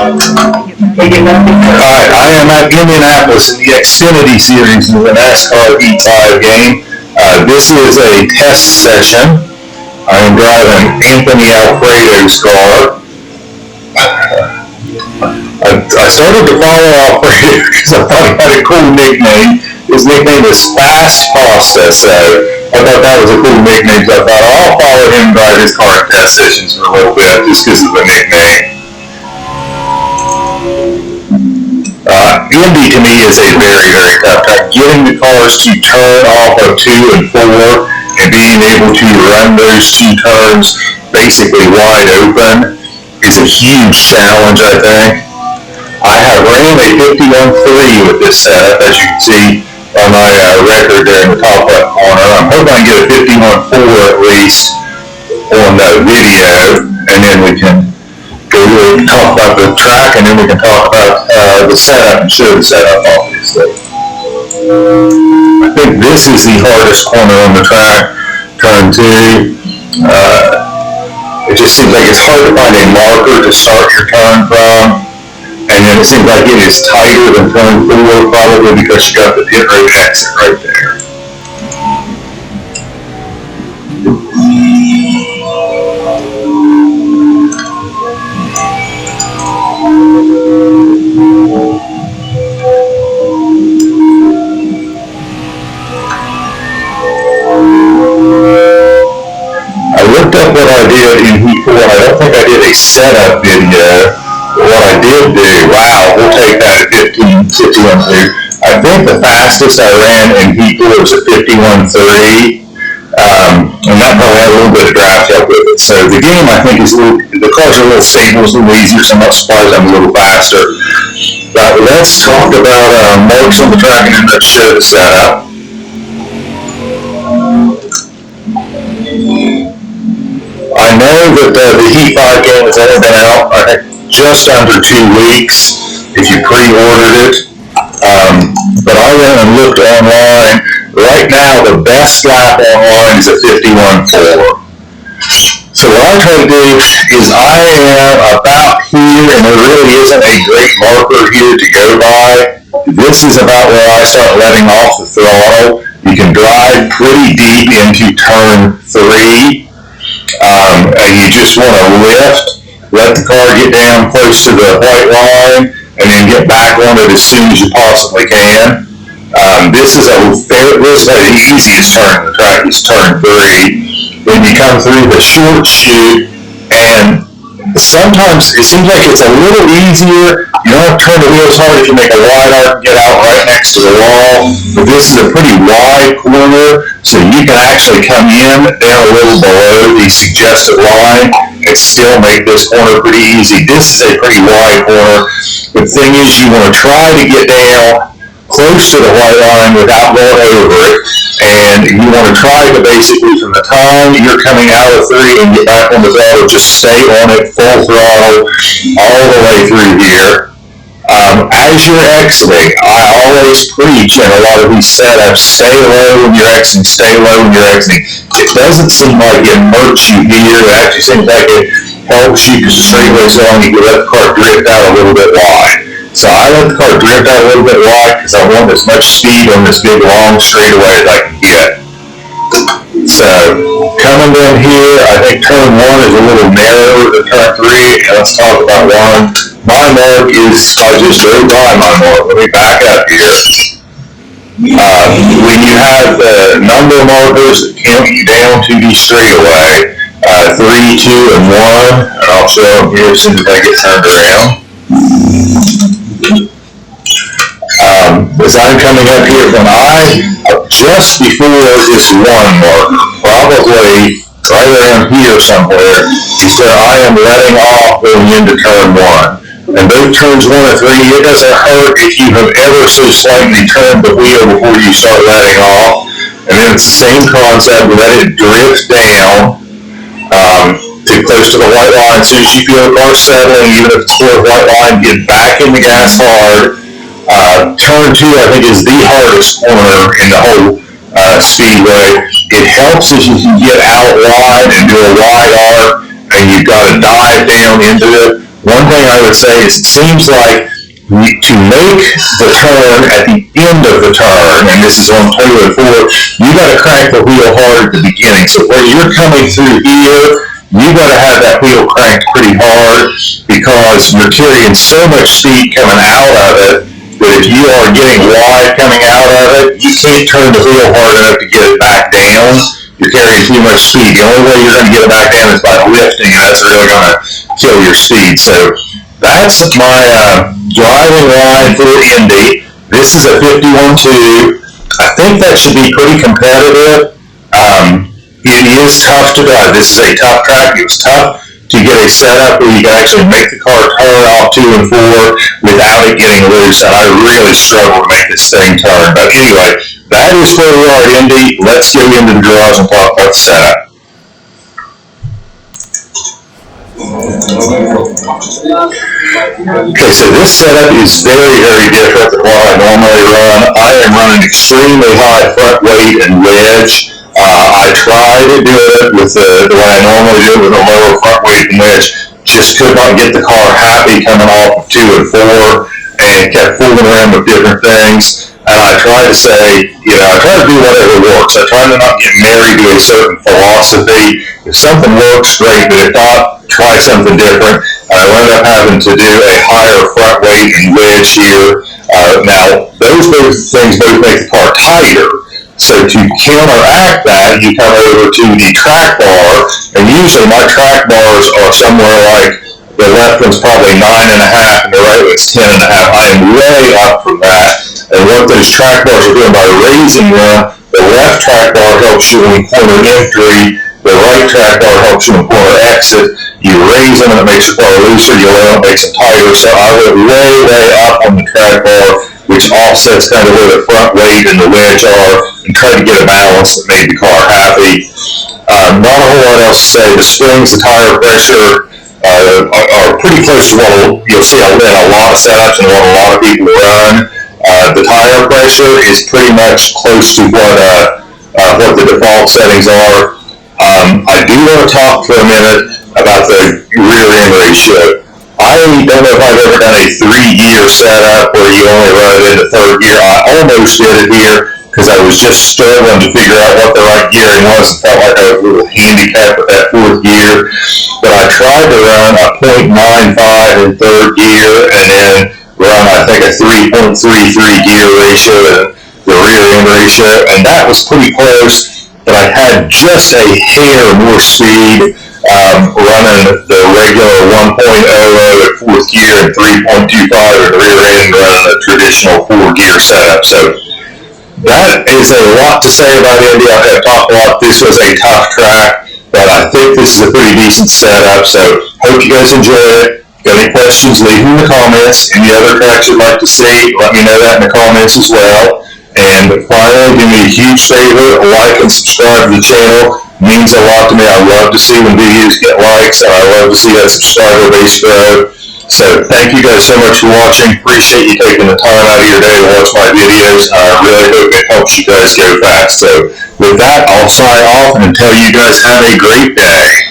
Alright, I am at Indianapolis in the Xfinity series in the NASCAR Heat 5 game. This is a test session. I am driving Anthony Alfredo's car. I started to follow Alfredo because I thought he had a cool nickname. His nickname is Fast Pasta, so I thought that was a cool nickname. So I thought I'll follow him and drive his car at test sessions for a little bit just because of the nickname. Indy to me is a very, very tough time. Getting the cars to turn off of 2 and 4 and being able to run those 2 turns basically wide open is a huge challenge, I think. I have ran a 51.3 with this setup, as you can see on my record there in the top left corner. I'm hoping I can get a 51.4 at least on the video, and then we can talk about the track, and then we can talk about the setup and show the setup, obviously. I think this is the hardest corner on the track, turn 2. It just seems like it's hard to find a marker to start your turn from, and then it seems like it is tighter than turn 4, probably because you got the pit road exit right there. What I did in Heat 4, I don't think I did a setup video. What I did do, wow, we'll take that at 51.2. I think the fastest I ran in Heat 4 was a 51.3, and that probably had a little bit of draft help with it. So the game, I think, the cars are a little stable, it's a little easier, so I'm not surprised I'm a little faster. But let's talk about marks on the track and then let's show the setup. I know that the Heat 5 game has only been out, I think, just under 2 weeks, if you pre-ordered it. But I went and looked online. Right now, the best lap online is a 51.4. So what I try to do is I am about here, and there really isn't a great marker here to go by. This is about where I start letting off the throttle. You can drive pretty deep into turn 3. And you just want to let the car get down close to the white line, and then get back on it as soon as you possibly can. This is the easiest turn in the track is turn 3. When you come through the short chute, and sometimes it seems like it's a little easier. You don't have to turn the wheels hard if you make a wide arc and get out right next to the wall. But this is a pretty wide corner, so you can actually come in down a little below the suggested line and still make this corner pretty easy. This is a pretty wide corner. The thing is, you want to try to get down close to the white line without going over it, and you want to try to basically, from the time you're coming out of 3 and get back on the throttle, just stay on it full throttle all the way through here. As you're exiting, I always preach in a lot of these setups, stay low when you're exiting, stay low when you're exiting. It doesn't seem like it hurts you here. It actually seems like it helps you because the straightaway's long. You can let the car drift out a little bit wide. So I let the car drift out a little bit wide because I want as much speed on this big long straightaway as I can get. So coming down here, I think turn 1 is a little narrower than turn 3, and let's talk about 1. My mark is, I just drove by my mark. Let me back up here. When you have the number of markers that count you down to the straightaway, 3, 2, and 1, and I'll show them here as soon as I get turned around. As I'm coming up here from just before this 1 marker, probably right around here somewhere, is where I am letting off going into turn 1. And both turns 1 and 3, it doesn't hurt if you have ever so slightly turned the wheel before you start letting off. And then it's the same concept, let it drift down to close to the white line. As soon as you feel the car settling, even if it's toward white line, get back in the gas hard. Turn 2, I think, is the hardest corner in the whole speedway. It helps if you can get out wide and do a wide arc, and you've got to dive down into it. One thing I would say is it seems like to make the turn at the end of the turn, and this is on 2 and 4, you got to crank the wheel hard at the beginning. So when you're coming through here, you got to have that wheel cranked pretty hard because you're carrying so much speed coming out of it that if you are getting wide coming out of it, you can't turn the wheel hard enough to get it back down. You're carrying too much speed. The only way you're going to get it back down is by lifting, and that's really going to kill your speed. So that's my driving line for Indy. This is a 51.2. I think that should be pretty competitive. It is tough to drive. This is a tough track. It was tough to get a setup where you can actually make the car turn off 2 and 4 without it getting loose, and I really struggled to make this thing turn. But anyway, that is where we are at Indy. Let's get into the garage and talk about the setup. Okay, so this setup is very, very different than what I normally run. I am running extremely high front weight and wedge. I try to do it with the way I normally do it with a lower front weight and wedge. Just could not get the car happy coming off of 2 and 4 and kept fooling around with different things. And I try to say, I try to do whatever works. I try to not get married to a certain philosophy. If something works, great, but if not, try something different. I wound up having to do a higher front weight and wedge here. Now, those things both make the car tighter. So to counteract that, you come over to the track bar, and usually my track bars are somewhere like the left one's probably 9.5 and the right one's 10.5. I am way up from that. And what those track bars are doing by raising them, the left track bar helps you in corner entry, the right track bar helps you in corner exit. You raise them and it makes your car looser, you lower them, it makes them tighter. So I went way, way up on the track bar, which offsets kind of where the front weight and the wedge are, and try to get a balance that made the car happy. Not a whole lot else to say. The springs, the tire pressure are pretty close to what you'll see in a lot of setups and what a lot of people run. The tire pressure is pretty much close to what the default settings are. I do want to talk for a minute about the rear end ratio. I don't know if I've ever done a 3-gear setup where you only run it into 3rd gear. I almost did it here because I was just struggling to figure out what the right gearing was and felt like I was a little handicapped with that 4th gear. But I tried to run a 0.95 in 3rd gear and then run, I think, a 3.33 gear ratio in the rear end ratio, and that was pretty close, but I had just a hair more speed running the regular 1.00 at 4th gear and 3.25 at rear end running a traditional 4-gear setup. So that is a lot to say about Indy. I've talked a lot. This was a tough track, but I think this is a pretty decent setup. So hope you guys enjoy it. Got any questions, leave them in the comments. Any other tracks you'd like to see, let me know that in the comments as well. And finally, do me a huge favor, like and subscribe to the channel. It means a lot to me. I love to see when videos get likes, and I love to see that subscriber base grow. So thank you guys so much for watching. Appreciate you taking the time out of your day to watch my videos. I really hope it helps you guys go fast. So with that, I'll sign off and tell you guys have a great day.